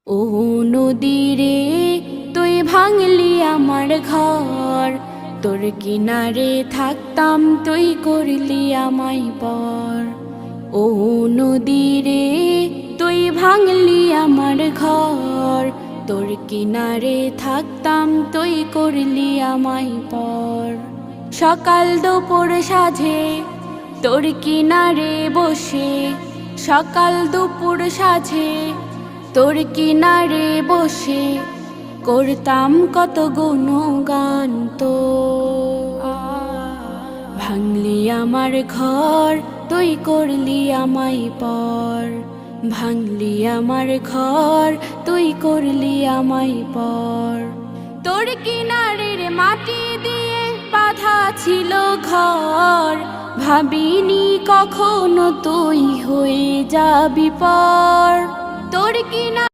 ও নদী রে, তুই ভাঙলি আমার ঘর, তোর কিনারে থাকতাম তুই করলি আমায় পর। ও নদী রে, তুই ভাঙলি আমার ঘর, তোর কিনারে থাকতাম তুই করলি আমায় পর। সকাল দুপুর সাঁঝে তোর কিনারে বসে, সকাল দুপুর সাঁঝে তোর কিনারে বসে করতাম কত গুণগান তো। ভাঙলি আমার ঘর, তুই করলি আমায় পর। ভাঙলি আমার ঘর, তুই করলি আমায় পর। তোর কিনারের মাটি দিয়ে বাঁধা ছিল ঘর, ভাবিনি কখনো তুই হয়ে যাবি পর। তোর কিনা